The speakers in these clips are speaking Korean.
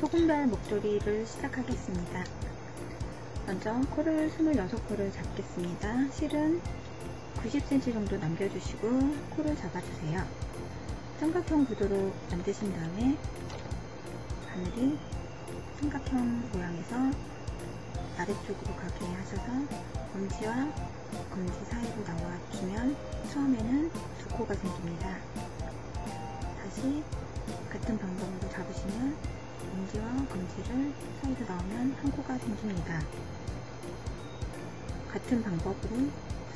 소금별 목도리를 시작하겠습니다. 먼저 코를 26코를 잡겠습니다. 실은 90cm 정도 남겨주시고 코를 잡아주세요. 삼각형 구도로 만드신 다음에 바늘이 삼각형 모양에서 아래쪽으로 가게 하셔서 검지와 검지 사이로 나와주면 처음에는 두 코가 생깁니다. 다시 같은 방법으로 잡으시면 검지와 검지를 사이로 넣으면 한 코가 생깁니다. 같은 방법으로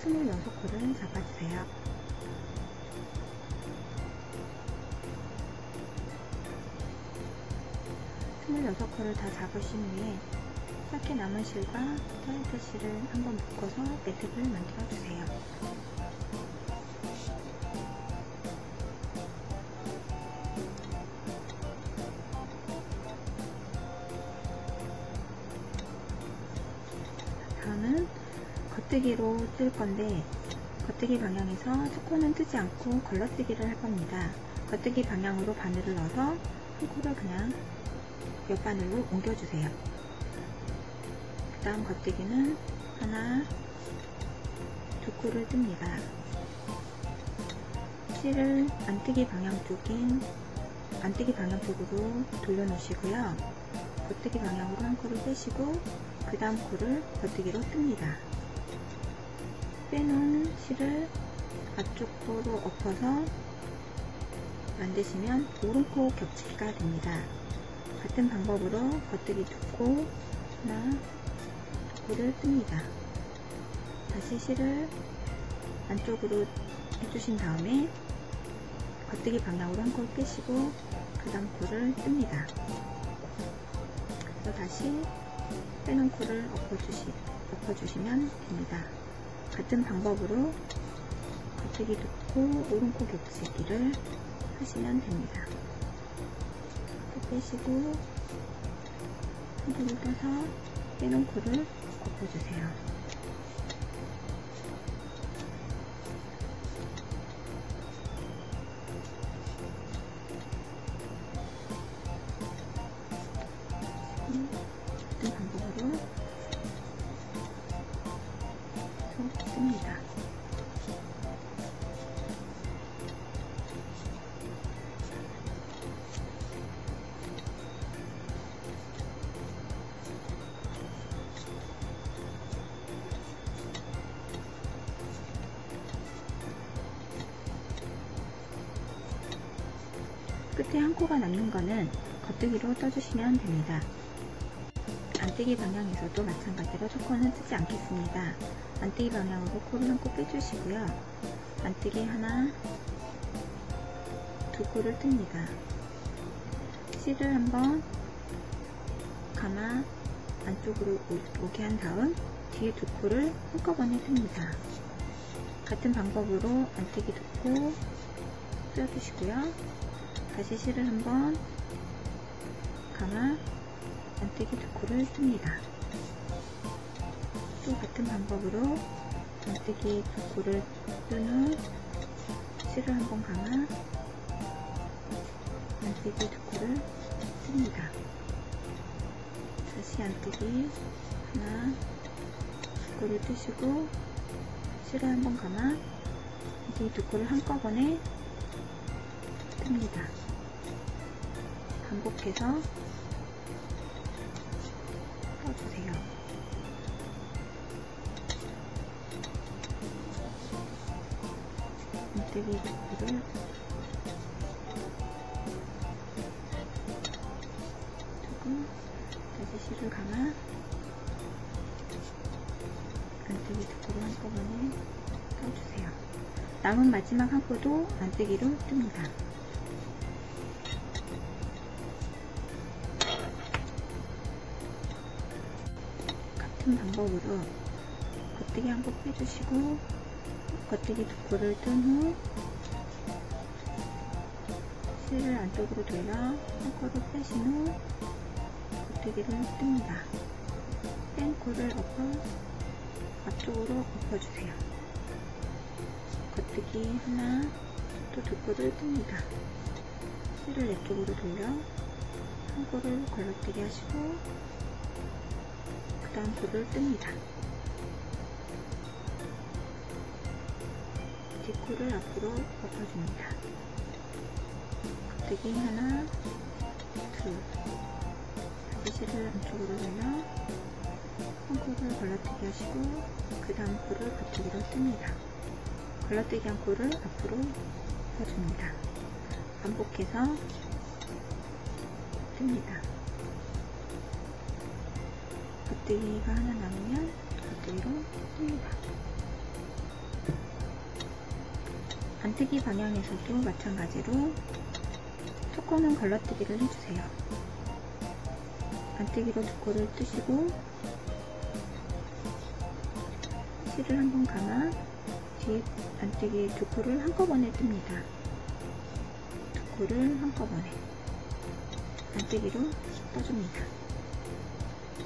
26코를 잡아주세요. 코를 다 잡으신 후에 짧게 남은 실과 타이트 실을 한번 묶어서 매듭을 만들어 주세요. 다음은 겉뜨기로 뜰 건데 겉뜨기 방향에서 첫 코는 뜨지 않고 걸러뜨기를 할 겁니다. 겉뜨기 방향으로 바늘을 넣어서 한 코를 그냥 옆바늘로 옮겨주세요. 그 다음 겉뜨기는 하나, 두 코를 뜹니다. 실을 안뜨기 방향 쪽으로 돌려놓으시고요. 겉뜨기 방향으로 한 코를 빼시고 그 다음 코를 겉뜨기로 뜹니다. 빼놓은 실을 앞쪽으로 엎어서 만드시면 오른코 겹치기가 됩니다. 같은 방법으로 겉뜨기 두 코, 하나, 두 코를 뜹니다. 다시 실을 안쪽으로 해주신 다음에 겉뜨기 방향으로 한 코를 빼시고 그 다음 코를 뜹니다. 그래서 다시 빼놓은 코를 엎어주시면 됩니다. 같은 방법으로 겉뜨기 두 코, 오른코 겹치기를 하시면 됩니다. 빼시고 한 코를 떠서 빼놓은 코를 엎어주세요. 같은 방법으로 계속 씁니다. 끝에 한 코가 남는 거는 겉뜨기로 떠주시면 됩니다. 안뜨기 방향에서도 마찬가지로 첫 코는 뜨지 않겠습니다. 안뜨기 방향으로 코를 한 코 빼주시고요. 안뜨기 하나, 두 코를 뜹니다. 실을 한번 감아 안쪽으로 오게 한 다음 뒤에 두 코를 한꺼번에 뜹니다. 같은 방법으로 안뜨기 두 코 껴주시고요. 다시 실을 한번 감아 안뜨기 두 코를 뜹니다. 또 같은 방법으로 안뜨기 두 코를 뜬 후 실을 한번 감아 안뜨기 두 코를 뜹니다. 다시 안뜨기 하나, 두 코를 뜨시고 실을 한번 감아 안뜨기 두 코를 한꺼번에 뜹니다. 반복해서 떠주세요. 안뜨기 두 코를 두고 다시 실을 감아 안뜨기 두 코를 한꺼번에 떠주세요. 남은 마지막 한 코도 안뜨기로 뜹니다. 같은 방법으로 겉뜨기 한 코 빼주시고 겉뜨기 두 코를 뜬 후 실을 안쪽으로 돌려 한 코를 빼신 후 겉뜨기를 뜹니다. 뺀 코를 앞쪽으로 엎어주세요. 겉뜨기 하나, 또 두 코를 뜹니다. 실을 옆쪽으로 돌려 한 코를 걸러뜨기 하시고 그 다음 코를 뜹니다. 뒷코를 앞으로 엎어줍니다. 겉뜨기 하나, 둘, 바디실을 안쪽으로 돌려 한 코를 걸러뜨기 하시고 그 다음 코를 겉뜨기로 뜹니다. 걸러뜨기 한 코를 앞으로 펴줍니다. 반복해서 뜹니다. 겉뜨기가 하나 남으면 겉뜨기로 뜹니다. 안뜨기 방향에서도 마찬가지로 첫 코는 걸러뜨기를 해주세요. 안뜨기로 두 코를 뜨시고 실을 한번 감아 뒤에 안뜨기 두 코를 한꺼번에 뜹니다. 두 코를 한꺼번에 안뜨기로 떠줍니다.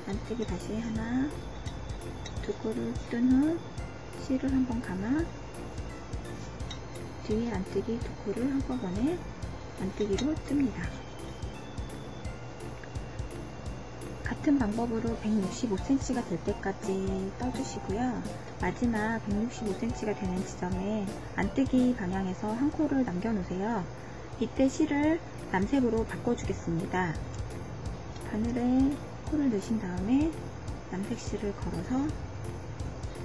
안뜨기 다시 하나, 두 코를 뜬 후 실을 한번 감아 뒤에 안뜨기 두 코를 한꺼번에 안뜨기로 뜹니다. 같은 방법으로 165cm가 될 때까지 떠주시고요. 마지막 165cm가 되는 지점에 안뜨기 방향에서 한 코를 남겨 놓으세요. 이때 실을 남색으로 바꿔주겠습니다. 바늘에 코를 넣으신 다음에 남색 실을 걸어서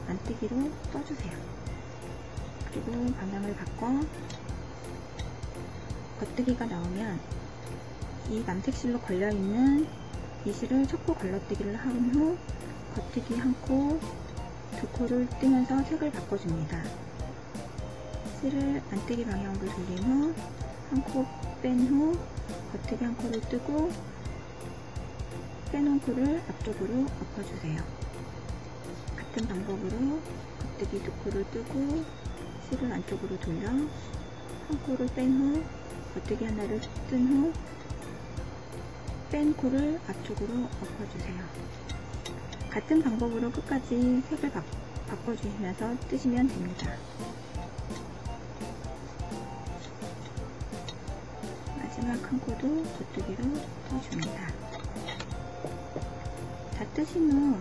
안뜨기로 떠주세요. 그리고 방향을 바꿔 겉뜨기가 나오면 이 남색 실로 걸려있는 이 실을 첫 코 걸러뜨기를 한 후 겉뜨기 한 코, 두 코를 뜨면서 색을 바꿔줍니다. 실을 안뜨기 방향으로 돌린 후 한 코 뺀 후 겉뜨기 한 코를 뜨고 빼놓은 코를 앞쪽으로 엎어주세요. 같은 방법으로 겉뜨기 두 코를 뜨고 실을 안쪽으로 돌려 한 코를 뺀 후 겉뜨기 하나를 뜬 후 뺀 코를 앞쪽으로 엎어주세요. 같은 방법으로 끝까지 색을 바꿔주시면서 뜨시면 됩니다. 마지막 한 코도 겉뜨기로 떠줍니다. 다 뜨신 후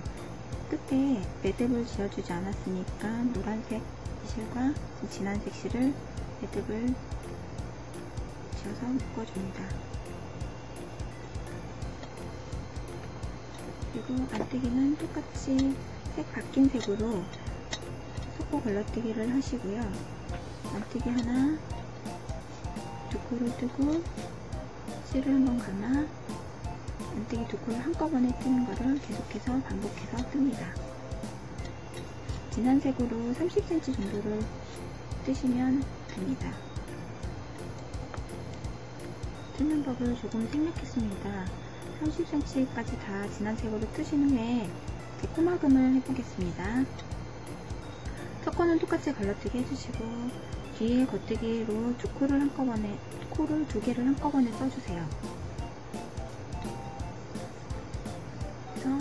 끝에 매듭을 지어주지 않았으니까 노란색 실과 진한색 실을 매듭을 지어서 묶어줍니다. 그리고 안뜨기는 똑같이 색 바뀐 색으로 속고 걸러뜨기를 하시고요. 안뜨기 하나, 두 코를 뜨고 실을 한번 감아 안뜨기 두 코를 한꺼번에 뜨는 거를 계속해서 반복해서 뜹니다. 진한 색으로 30cm 정도를 뜨시면 됩니다. 뜨는 법을 조금 생략했습니다. 30cm까지 다 진한 색으로 뜨신 후에 코막음을 해보겠습니다. 첫 코는 똑같이 걸러뜨기 해주시고 뒤에 겉뜨기로 두 코를 한꺼번에 코를 두 개를 한꺼번에 써주세요. 그래서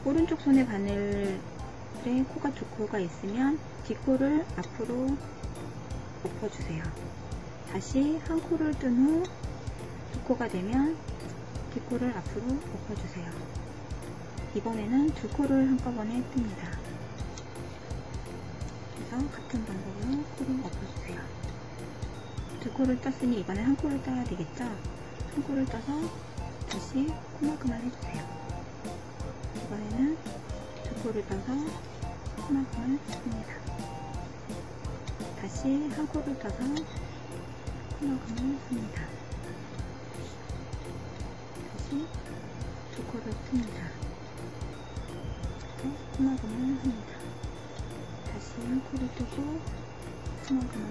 오른쪽 손의 바늘에 코가 두 코가 있으면 뒷코를 앞으로 엎어주세요. 다시 한 코를 뜬 후 두 코가 되면 뒷코를 앞으로 엎어주세요. 이번에는 두 코를 한꺼번에 뜹니다. 그래서 같은 방법으로 코를 엎어주세요. 두 코를 떴으니 이번에 한 코를 떠야 되겠죠? 한 코를 떠서 다시 코막음을 해주세요. 이번에는 두 코를 떠서 코막음을 씁니다. 다시 한 코를 떠서 코막음을 씁니다. 다시 두 코를 씁니다. 또 코막음을 합니다. 다시 한 코를 뜨고 코막음을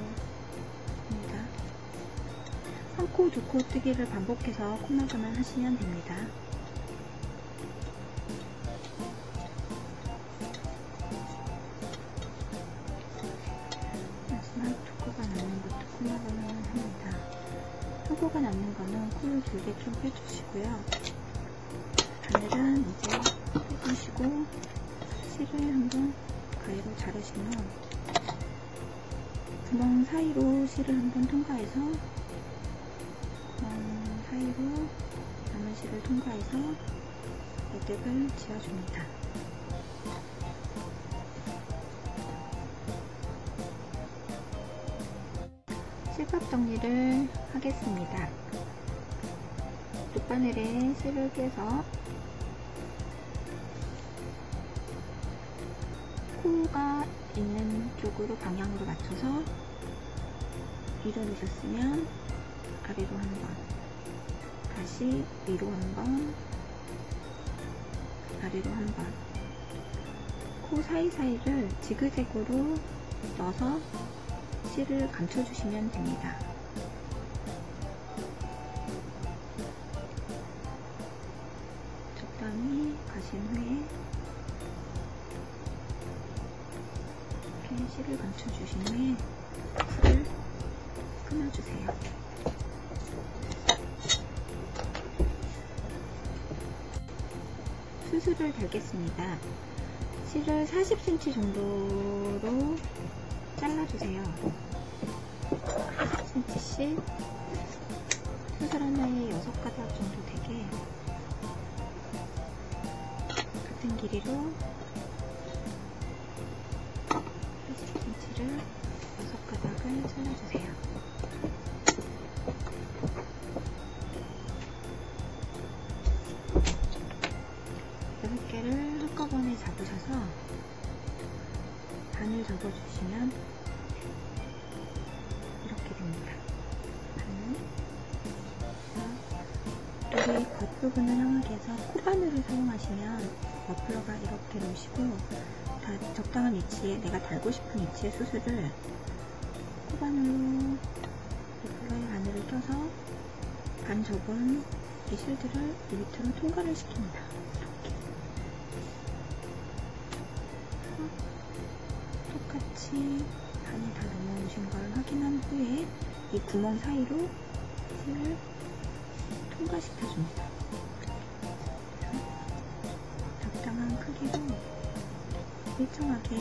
합니다. 한 코, 두 코 뜨기를 반복해서 코막음을 하시면 됩니다. 마지막 두 코가 남는 것도 코막음을 합니다. 한 코가 남는 거는 코를 길게 좀 빼주시고요. 바늘은 이제 빼주시고 실을 한번 가위로 자르신 후 구멍 사이로 실을 한번 통과해서 구멍 사이로 남은 위치를 통과해서 매듭을 지어줍니다. 실밥 정리를 하겠습니다. 돗바늘에 실을 꿰서 코가 있는 쪽으로 방향으로 맞춰서 위로 내셨으면 아래로 한번, 다시 위로 한번, 아래로 한번, 코 사이사이를 지그재그로 넣어서 실을 감춰주시면 됩니다. 적당히 가신 후에 이렇게 실을 감춰주신 후에 풀을 끊어주세요. 수술을 달겠습니다. 실을 40cm 정도로 잘라주세요. 40cm씩 수술 하나에 6가닥 정도 되게 같은 길이로 40cm를 6가닥을 잘라주세요. 개를 한꺼번에 잡으셔서 반을 접어주시면 이렇게 됩니다. 여기 겉부분을 향하게 해서 코바늘을 사용하시면 머플러가 이렇게 놓으시고 다 적당한 위치에 내가 달고 싶은 위치의 수술을 코바늘로 머플러에 바늘을 껴서 반 접은 이 실들을 이 밑으로 통과를 시킵니다. 똑같이 반이 다 넘어오신 걸 확인한 후에 이 구멍 사이로 실을 통과시켜줍니다. 적당한 크기로 일정하게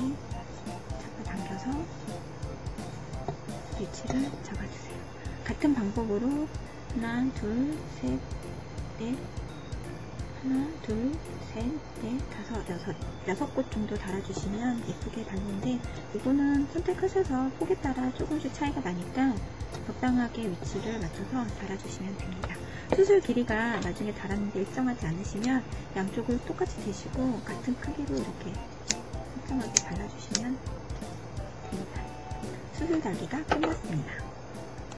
잡아당겨서 위치를 잡아주세요. 같은 방법으로 하나, 둘, 셋, 넷, 하나, 둘, 셋, 넷, 다섯, 여섯 곳 정도 달아주시면 예쁘게 달는데 이거는 선택하셔서 폭에 따라 조금씩 차이가 나니까 적당하게 위치를 맞춰서 달아주시면 됩니다. 수술 길이가 나중에 달았는데 일정하지 않으시면 양쪽을 똑같이 대시고 같은 크기로 이렇게 일정하게 달아주시면 됩니다. 수술 달기가 끝났습니다.